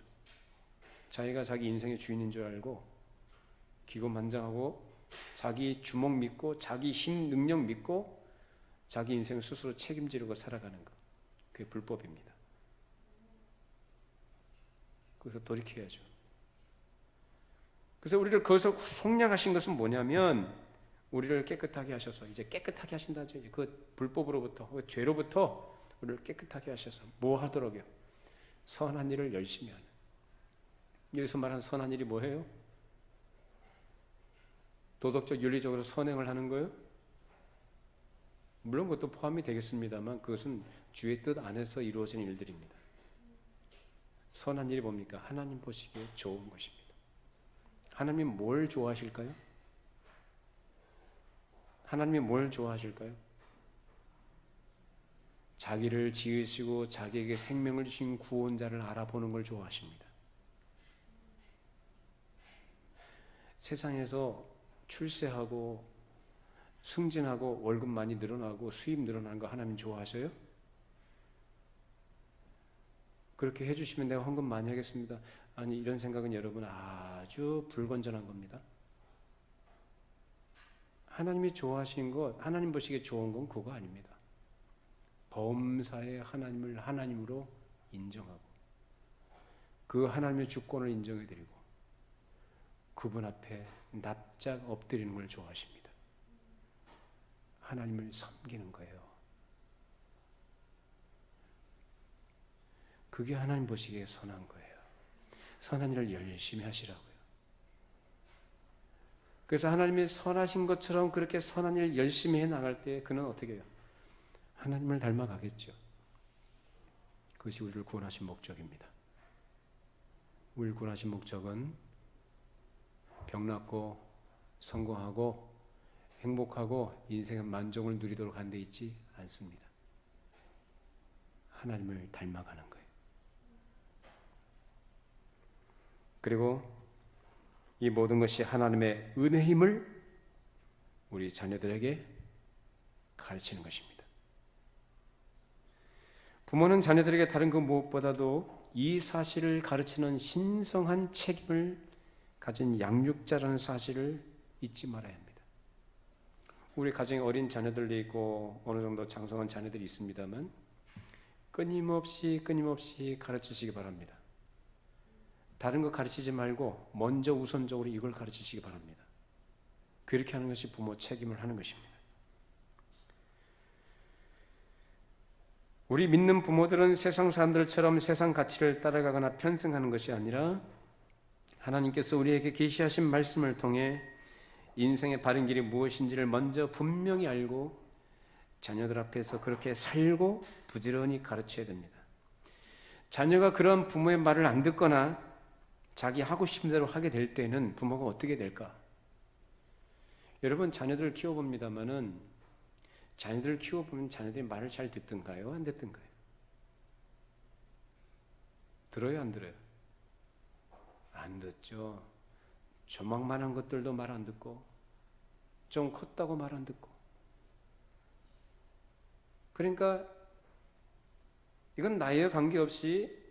자기가 자기 인생의 주인인 줄 알고 기고만장하고 자기 주먹 믿고 자기 힘 능력 믿고 자기 인생을 스스로 책임지려고 살아가는 것, 그게 불법입니다. 그래서 돌이켜야죠. 그래서 우리를 거기서 속량하신 것은 뭐냐면 우리를 깨끗하게 하셔서 이제 깨끗하게 하신다죠. 그 불법으로부터, 그 죄로부터 우리를 깨끗하게 하셔서 뭐 하도록요? 선한 일을 열심히 하는. 여기서 말하는 선한 일이 뭐예요? 도덕적 윤리적으로 선행을 하는 거예요? 물론 그것도 포함이 되겠습니다만 그것은 주의 뜻 안에서 이루어지는 일들입니다. 선한 일이 뭡니까? 하나님 보시기에 좋은 것입니다. 하나님이 뭘 좋아하실까요? 하나님이 뭘 좋아하실까요? 자기를 지으시고 자기에게 생명을 주신 구원자를 알아보는 걸 좋아하십니다. 세상에서 출세하고 승진하고 월급 많이 늘어나고 수입 늘어나는 거 하나님 좋아하셔요? 그렇게 해주시면 내가 헌금 많이 하겠습니다. 아니, 이런 생각은 여러분 아주 불건전한 겁니다. 하나님이 좋아하시는 것, 하나님 보시기에 좋은 건 그거 아닙니다. 범사의 하나님을 하나님으로 인정하고 그 하나님의 주권을 인정해드리고 그분 앞에 납작 엎드리는 걸 좋아하십니다. 하나님을 섬기는 거예요. 그게 하나님 보시기에 선한 거예요. 선한 일을 열심히 하시라고요. 그래서 하나님이 선하신 것처럼 그렇게 선한 일을 열심히 해나갈 때 그는 어떻게 해요? 하나님을 닮아가겠죠. 그것이 우리를 구원하신 목적입니다. 우리를 구원하신 목적은 병났고 성공하고 행복하고 인생의 만족을 누리도록 한 데 있지 않습니다. 하나님을 닮아가는 거예요. 그리고 이 모든 것이 하나님의 은혜임을 우리 자녀들에게 가르치는 것입니다. 부모는 자녀들에게 다른 그 무엇보다도 이 사실을 가르치는 신성한 책임을 가진 양육자라는 사실을 잊지 말아야 합니다. 우리 가정에 어린 자녀들도 있고 어느 정도 장성한 자녀들이 있습니다만 끊임없이 가르치시기 바랍니다. 다른 거 가르치지 말고 먼저 우선적으로 이걸 가르치시기 바랍니다. 그렇게 하는 것이 부모 책임을 하는 것입니다. 우리 믿는 부모들은 세상 사람들처럼 세상 가치를 따라가거나 편승하는 것이 아니라 하나님께서 우리에게 계시하신 말씀을 통해 인생의 바른 길이 무엇인지를 먼저 분명히 알고 자녀들 앞에서 그렇게 살고 부지런히 가르쳐야 됩니다. 자녀가 그런 부모의 말을 안 듣거나 자기 하고 싶은 대로 하게 될 때는 부모가 어떻게 될까? 여러분 자녀들을 키워봅니다마는 자녀들을 키워보면 자녀들이 말을 잘 듣든가요? 안 듣든가요? 들어요? 안 들어요? 안 듣죠. 조막만한 것들도 말 안 듣고 좀 컸다고 말 안 듣고 그러니까 이건 나이와 관계없이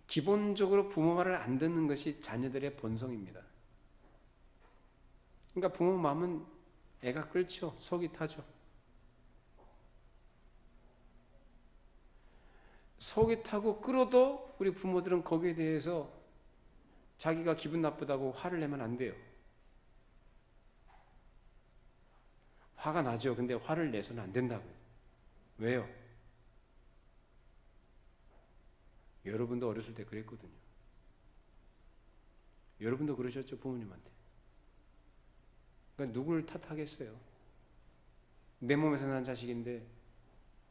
기본적으로 부모 말을 안 듣는 것이 자녀들의 본성입니다. 그러니까 부모 마음은 애가 끓죠. 속이 타죠. 속이 타고 끓어도 우리 부모들은 거기에 대해서 자기가 기분 나쁘다고 화를 내면 안 돼요. 화가 나죠. 근데 화를 내서는 안 된다고요. 왜요? 여러분도 어렸을 때 그랬거든요. 여러분도 그러셨죠, 부모님한테. 그러니까 누굴 탓하겠어요? 내 몸에서 난 자식인데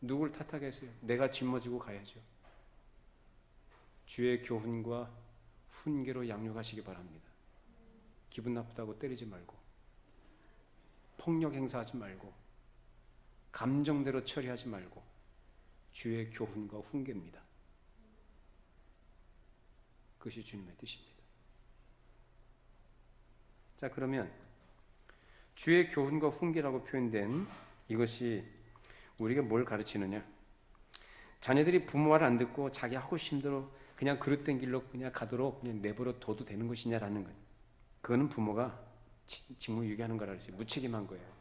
누굴 탓하겠어요? 내가 짊어지고 가야죠. 주의 교훈과 훈계로 양육하시기 바랍니다. 기분 나쁘다고 때리지 말고 폭력 행사하지 말고 감정대로 처리하지 말고 주의 교훈과 훈계입니다. 그것이 주님의 뜻입니다. 자, 그러면 주의 교훈과 훈계라고 표현된 이것이 우리에게 뭘 가르치느냐? 자녀들이 부모 말을 안 듣고 자기 하고 싶은 대로 그냥 그릇된 길로 그냥 가도록 그냥 내버려 둬도 되는 것이냐라는 거예요. 그거는 부모가 직무유기하는 거라 그러지 무책임한 거예요.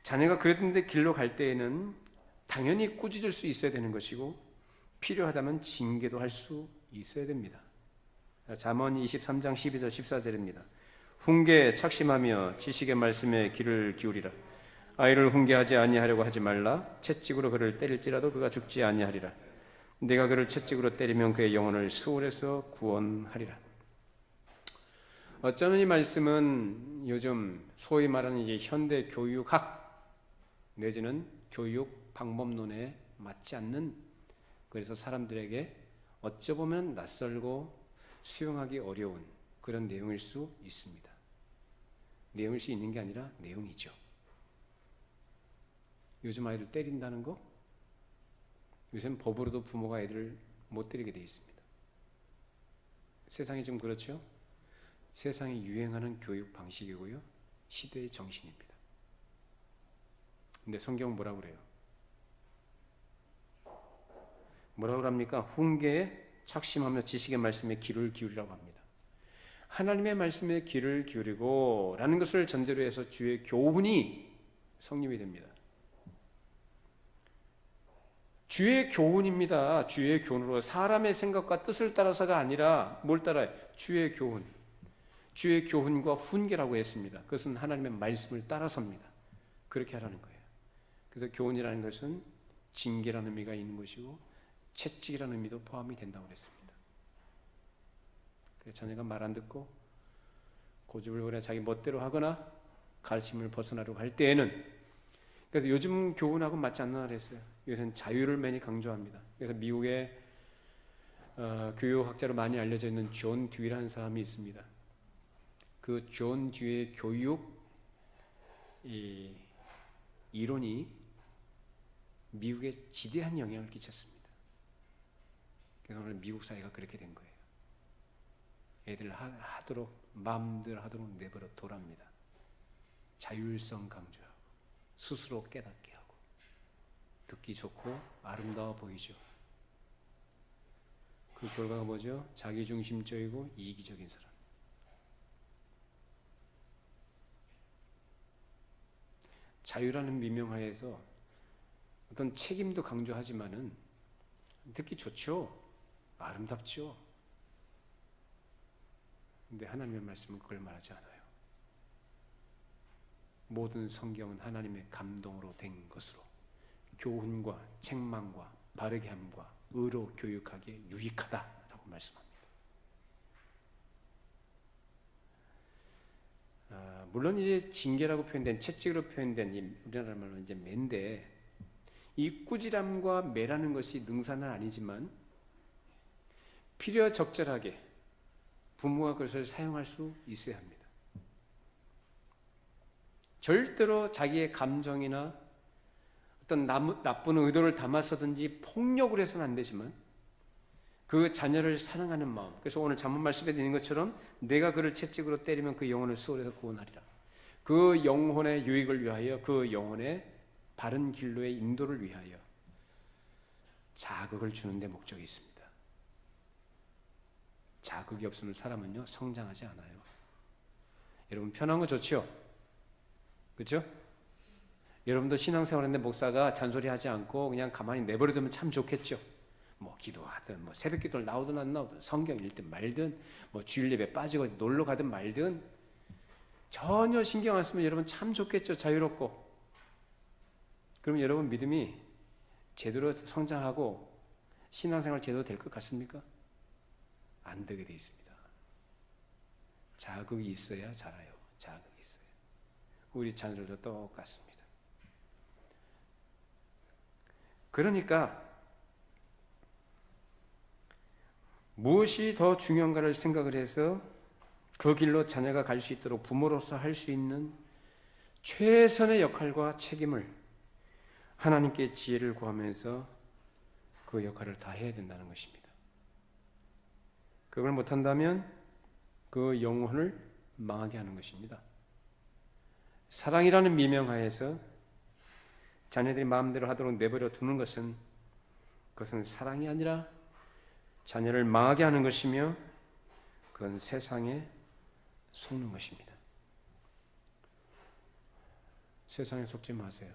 자녀가 그랬는데 길로 갈 때에는 당연히 꾸짖을 수 있어야 되는 것이고 필요하다면 징계도 할 수 있어야 됩니다. 잠언 23장 12절 14절입니다. 훈계에 착심하며 지식의 말씀에 귀를 기울이라. 아이를 훈계하지 아니하려고 하지 말라. 채찍으로 그를 때릴지라도 그가 죽지 아니하리라. 내가 그를 채찍으로 때리면 그의 영혼을 수월에서 구원하리라. 어쩌면 이 말씀은 요즘 소위 말하는 이제 현대 교육학 내지는 교육 방법론에 맞지 않는, 그래서 사람들에게 어찌 보면 낯설고 수용하기 어려운 그런 내용일 수 있습니다. 내용일 수 있는 게 아니라 내용이죠. 요즘 아이들 때린다는 거, 요새는 법으로도 부모가 애들을 못 때리게 돼 있습니다. 세상이 좀 그렇죠? 세상에 유행하는 교육 방식이고요, 시대의 정신입니다. 근데 성경은 뭐라고 그래요? 뭐라고 합니까? 훈계에 착심하며 지식의 말씀에 귀를 기울이라고 합니다. 하나님의 말씀에 귀를 기울이고 라는 것을 전제로 해서 주의 교훈이 성립이 됩니다. 주의 교훈입니다. 주의 교훈으로 사람의 생각과 뜻을 따라서가 아니라 뭘 따라요? 주의 교훈. 주의 교훈과 훈계라고 했습니다. 그것은 하나님의 말씀을 따라섭니다. 그렇게 하라는 거예요. 그래서 교훈이라는 것은 징계라는 의미가 있는 것이고 채찍이라는 의미도 포함이 된다고 그랬습니다. 그래서 자녀가 말 안 듣고 고집을 부려 자기 멋대로 하거나 가르침을 벗어나려고 할 때에는, 그래서 요즘 교훈하고 맞지 않는 그랬어요. 요새는 자유를 많이 강조합니다. 그래서 미국의 교육학자로 많이 알려져 있는 존 듀이라는 사람이 있습니다. 그 존 듀이의 교육 이론이 미국에 지대한 영향을 끼쳤습니다. 그래서 오늘 미국 사회가 그렇게 된 거예요. 애들 하도록 마음대로 하도록 내버려 둬랍니다. 자율성 강조하고 스스로 깨닫게 하고 듣기 좋고 아름다워 보이죠. 그 결과가 뭐죠? 자기중심적이고 이기적인 사람. 자유라는 미명하에서 어떤 책임도 강조하지만은 듣기 좋죠. 아름답죠. 근데 하나님의 말씀은 그걸 말하지 않아요. 모든 성경은 하나님의 감동으로 된 것으로 교훈과 책망과 바르게 함과 의로 교육하기에 유익하다라고 말씀합니다. 물론 이제 징계라고 표현된 채찍으로 표현된 이 우리나라 말로 이제 매인데 이 꾸지람과 매라는 것이 능사는 아니지만 필요적절하게 부모가 그것을 사용할 수 있어야 합니다. 절대로 자기의 감정이나 어떤 나쁜 의도를 담아서든지 폭력을 해서는 안 되지만 그 자녀를 사랑하는 마음. 그래서 오늘 잠언 말씀에 있는 것처럼 내가 그를 채찍으로 때리면 그 영혼을 수월에서 구원하리라. 그 영혼의 유익을 위하여 그 영혼의 바른 길로의 인도를 위하여 자극을 주는 데 목적이 있습니다. 자극이 없으면 사람은요 성장하지 않아요. 여러분 편한 거 좋죠? 그렇죠? 여러분도 신앙생활하는데 목사가 잔소리하지 않고 그냥 가만히 내버려두면 참 좋겠죠? 뭐 기도하든 뭐 새벽 기도를 나오든 안 나오든 성경 읽든 말든 뭐 주일 예배 빠지고 놀러 가든 말든 전혀 신경 안 쓰면 여러분 참 좋겠죠? 자유롭고. 그럼 여러분 믿음이 제대로 성장하고 신앙생활 제대로 될 것 같습니까? 안 되게 돼 있습니다. 자극이 있어야 자라요. 자극이 있어요. 우리 자녀들도 똑같습니다. 그러니까 무엇이 더 중요한가를 생각을 해서 그 길로 자녀가 갈 수 있도록 부모로서 할 수 있는 최선의 역할과 책임을 하나님께 지혜를 구하면서 그 역할을 다 해야 된다는 것입니다. 그걸 못한다면 그 영혼을 망하게 하는 것입니다. 사랑이라는 미명하에서 자녀들이 마음대로 하도록 내버려 두는 것은 그것은 사랑이 아니라 자녀를 망하게 하는 것이며 그건 세상에 속는 것입니다. 세상에 속지 마세요.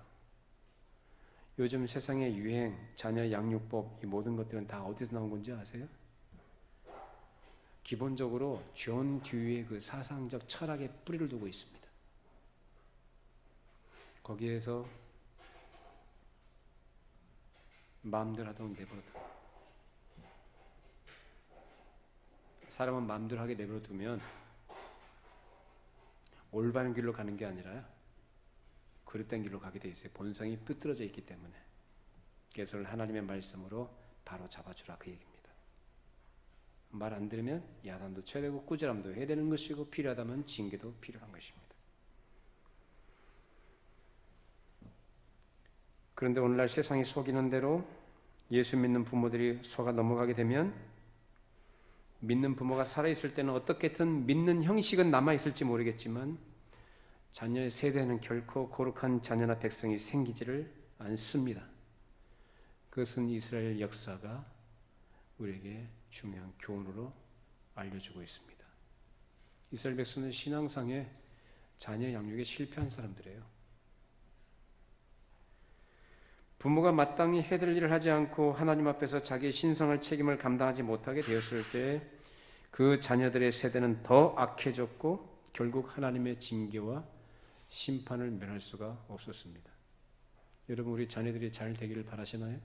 요즘 세상의 유행, 자녀 양육법 이 모든 것들은 다 어디서 나온 건지 아세요? 기본적으로 존 듀이의 그 사상적 철학에 뿌리를 두고 있습니다. 거기에서 마음대로 하도록 내버려둬. 사람은 마음대로 하게 내버려두면 올바른 길로 가는 게 아니라 그릇된 길로 가게 돼 있어요. 본성이 삐뚤어져 있기 때문에. 그래서 하나님의 말씀으로 바로 잡아주라 그 얘기입니다. 말 안 들으면 야단도 쳐야 되고 꾸지람도 해야 되는 것이고 필요하다면 징계도 필요한 것입니다. 그런데 오늘날 세상이 속이는 대로 예수 믿는 부모들이 속아 넘어가게 되면 믿는 부모가 살아있을 때는 어떻게든 믿는 형식은 남아있을지 모르겠지만 자녀의 세대에는 결코 거룩한 자녀나 백성이 생기지를 않습니다. 그것은 이스라엘 역사가 우리에게 중요한 교훈으로 알려주고 있습니다. 이스라엘 백성은 신앙상에 자녀 양육에 실패한 사람들이에요. 부모가 마땅히 해야 될 일을 하지 않고 하나님 앞에서 자기의 신성할 책임을 감당하지 못하게 되었을 때 그 자녀들의 세대는 더 악해졌고 결국 하나님의 징계와 심판을 면할 수가 없었습니다. 여러분 우리 자녀들이 잘 되기를 바라시나요?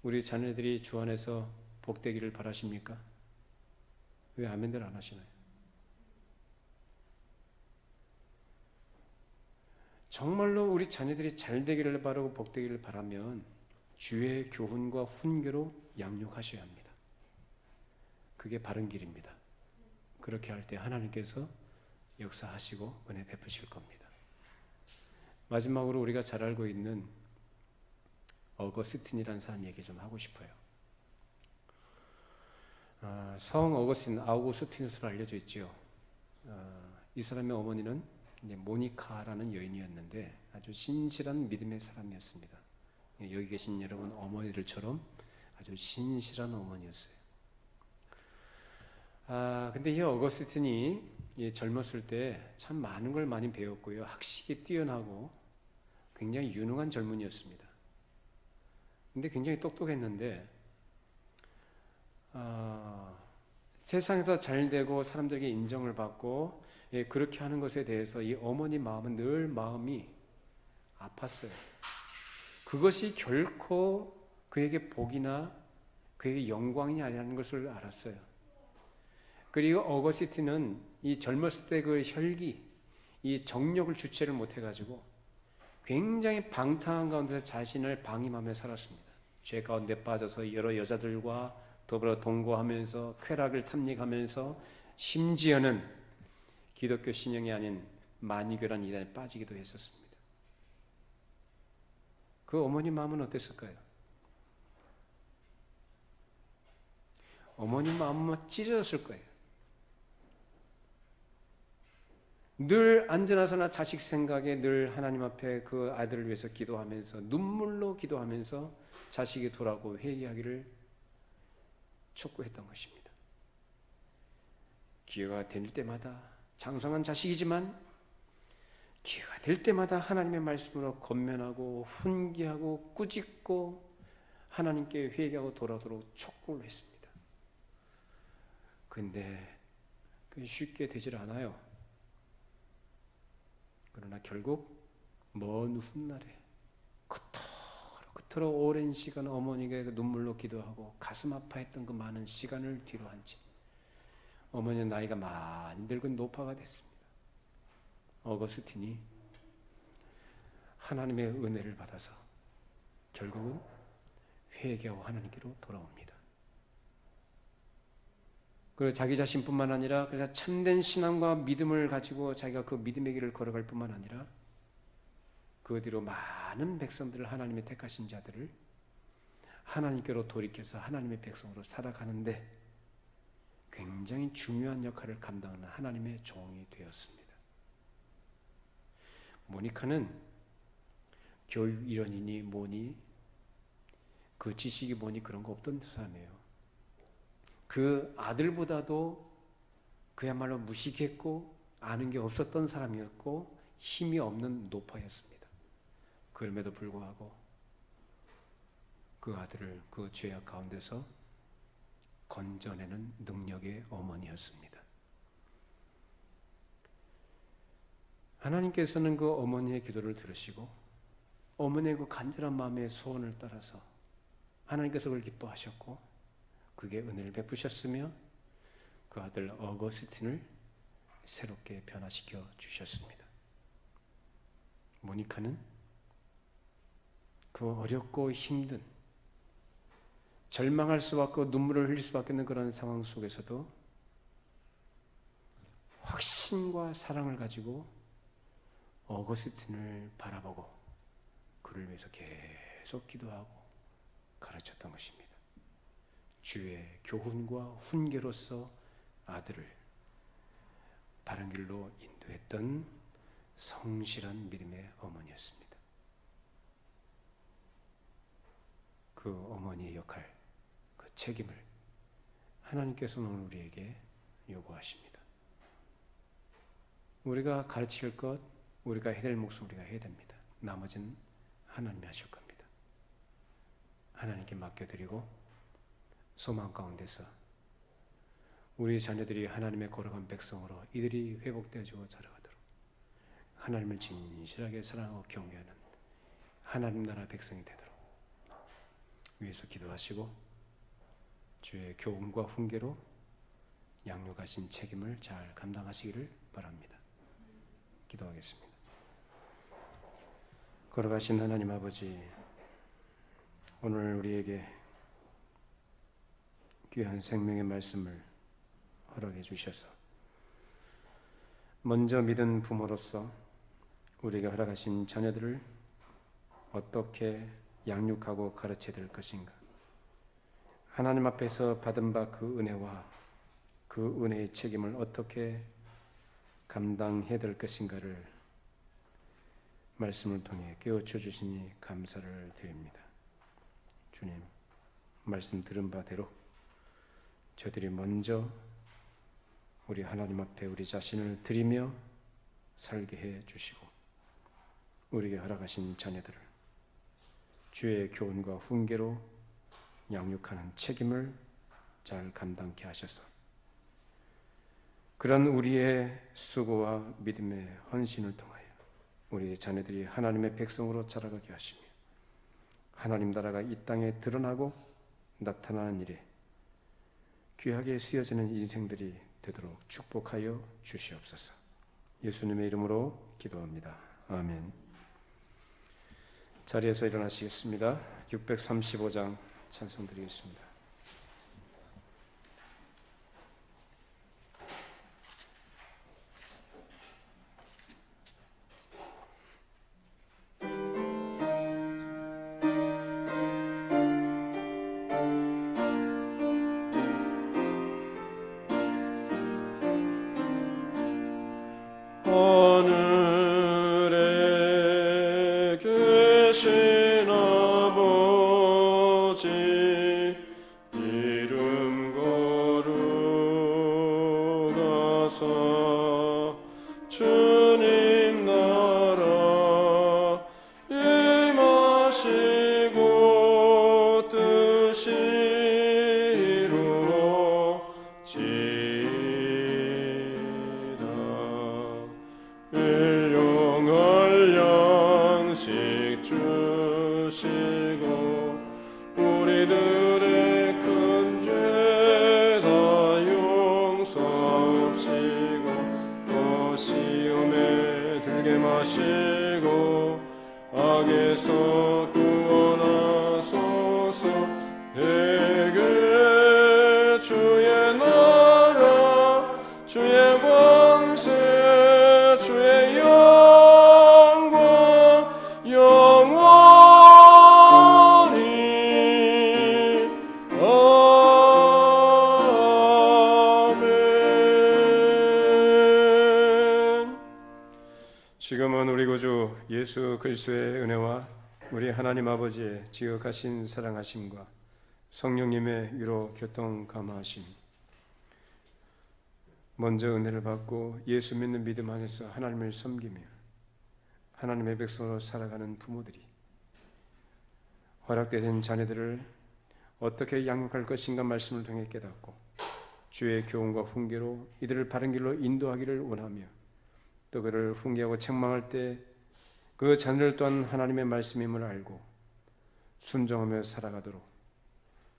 우리 자녀들이 주 안에서 복되기를 바라십니까? 왜 아멘들 안 하시나요? 정말로 우리 자녀들이 잘 되기를 바라고 복되기를 바라면 주의 교훈과 훈계로 양육하셔야 합니다. 그게 바른 길입니다. 그렇게 할 때 하나님께서 역사하시고 은혜 베푸실 겁니다. 마지막으로 우리가 잘 알고 있는 어거스틴이라는 사람 얘기 좀 하고 싶어요. 성 어거스틴 아우구스티누스로 알려져 있죠. 이 사람의 어머니는 모니카라는 여인이었는데 아주 신실한 믿음의 사람이었습니다. 여기 계신 여러분 어머니들처럼 아주 신실한 어머니였어요. 근데 이 어거스틴이 젊었을 때 참 많은 걸 많이 배웠고요. 학식이 뛰어나고 굉장히 유능한 젊은이였습니다. 근데 굉장히 똑똑했는데 세상에서 잘 되고 사람들에게 인정을 받고 그렇게 하는 것에 대해서 이 어머니 마음은 늘 마음이 아팠어요. 그것이 결코 그에게 복이나 그에게 영광이 아니라는 것을 알았어요. 그리고 어거스틴은 이 젊었을 때 그 혈기, 이 정욕을 주체를 못해가지고 굉장히 방탕한 가운데서 자신을 방임하며 살았습니다. 죄 가운데 빠져서 여러 여자들과 더불어 동거하면서 쾌락을 탐닉하면서 심지어는 기독교 신앙이 아닌 만유교란 이단에 빠지기도 했었습니다. 그 어머니 마음은 어땠을까요? 어머니 마음은 찢어졌을 거예요. 늘 앉아나서나 자식 생각에 늘 하나님 앞에 그 아들을 위해서 기도하면서 눈물로 기도하면서 자식이 돌아오고 회개하기를 촉구했던 것입니다. 기회가 될 때마다 장성한 자식이지만 기회가 될 때마다 하나님의 말씀으로 권면하고 훈계하고 꾸짖고 하나님께 회개하고 돌아오도록 촉구를 했습니다. 그런데 그게 쉽게 되질 않아요. 그러나 결국 먼 훗날에 그토록 오랜 시간 어머니가 눈물로 기도하고 가슴 아파했던 그 많은 시간을 뒤로 한 채 어머니는 나이가 많이 늙은 노파가 됐습니다. 어거스틴이 하나님의 은혜를 받아서 결국은 회개하고 하나님께로 돌아옵니다. 그리고 자기 자신뿐만 아니라 그래서 참된 신앙과 믿음을 가지고 자기가 그 믿음의 길을 걸어갈 뿐만 아니라 그 뒤로 많은 백성들을 하나님의 택하신 자들을 하나님께로 돌이켜서 하나님의 백성으로 살아가는데 굉장히 중요한 역할을 감당하는 하나님의 종이 되었습니다. 모니카는 교육 일원이니 뭐니 그 지식이 뭐니 그런 거 없던 사람이에요. 그 아들보다도 그야말로 무식했고 아는 게 없었던 사람이었고 힘이 없는 노파였습니다. 그럼에도 불구하고 그 아들을 그 죄악 가운데서 건져내는 능력의 어머니였습니다. 하나님께서는 그 어머니의 기도를 들으시고 어머니의 그 간절한 마음의 소원을 따라서 하나님께서 그걸 기뻐하셨고 그게 은혜를 베푸셨으며 그 아들 어거스틴을 새롭게 변화시켜 주셨습니다. 모니카는 그 어렵고 힘든 절망할 수밖에 눈물을 흘릴 수밖에 없는 그런 상황 속에서도 확신과 사랑을 가지고 어거스틴을 바라보고 그를 위해서 계속 기도하고 가르쳤던 것입니다. 주의 교훈과 훈계로서 아들을 바른 길로 인도했던 성실한 믿음의 어머니였습니다. 그 어머니의 역할, 그 책임을 하나님께서는 오늘 우리에게 요구하십니다. 우리가 가르칠 것, 우리가 해야 될 몫을 우리가 해야 됩니다. 나머지는 하나님이 하실 겁니다. 하나님께 맡겨드리고 소망 가운데서 우리 자녀들이 하나님의 거룩한 백성으로 이들이 회복되어지고 자라가도록 하나님을 진실하게 사랑하고 경외하는 하나님 나라 백성이 되도록 위해서 기도하시고 주의 교훈과 훈계로 양육하신 책임을 잘 감당하시기를 바랍니다. 기도하겠습니다. 걸어가신 하나님 아버지, 오늘 우리에게 귀한 생명의 말씀을 허락해 주셔서 먼저 믿은 부모로서 우리가 허락하신 자녀들을 어떻게 양육하고 가르쳐야 될 것인가, 하나님 앞에서 받은 바 그 은혜와 그 은혜의 책임을 어떻게 감당해야 될 것인가를 말씀을 통해 깨우쳐 주시니 감사를 드립니다. 주님, 말씀 들은 바대로 저들이 먼저 우리 하나님 앞에 우리 자신을 드리며 살게 해 주시고 우리에게 허락하신 자녀들을 주의 교훈과 훈계로 양육하는 책임을 잘 감당케 하셔서 그런 우리의 수고와 믿음의 헌신을 통하여 우리의 자녀들이 하나님의 백성으로 자라가게 하시며 하나님 나라가 이 땅에 드러나고 나타나는 일에 귀하게 쓰여지는 인생들이 되도록 축복하여 주시옵소서. 예수님의 이름으로 기도합니다. 아멘. 자리에서 일어나시겠습니다. 635장 찬송 드리겠습니다. 하늘에 계신 아버지 이름 거룩하사 주님 나라 임하시고 뜻이 일용할 양식 주시고 우리들의 큰 죄 다 용서하시고 또 시험에 들게 마시고 악에서 구원하소서. 대개 주의 나라 주의 권세 주의 영광 영원히 아멘. 지금은 우리 구주 예수 그리스도의 은혜와 우리 하나님 아버지의 지극하신 사랑하심과 성령님의 위로 교통 감화하심, 먼저 은혜를 받고 예수 믿는 믿음 안에서 하나님을 섬기며 하나님의 백성으로 살아가는 부모들이 허락되신 자녀들을 어떻게 양육할 것인가 말씀을 통해 깨닫고 주의 교훈과 훈계로 이들을 바른 길로 인도하기를 원하며 또 그를 훈계하고 책망할 때 그 자녀들 또한 하나님의 말씀임을 알고 순종하며 살아가도록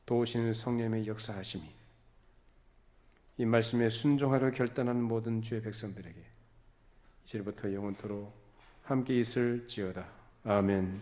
도우시는 성령의 역사하심이 이 말씀에 순종하려 결단하는 모든 주의 백성들에게 이제부터 영원토록 함께 있을지어다. 아멘.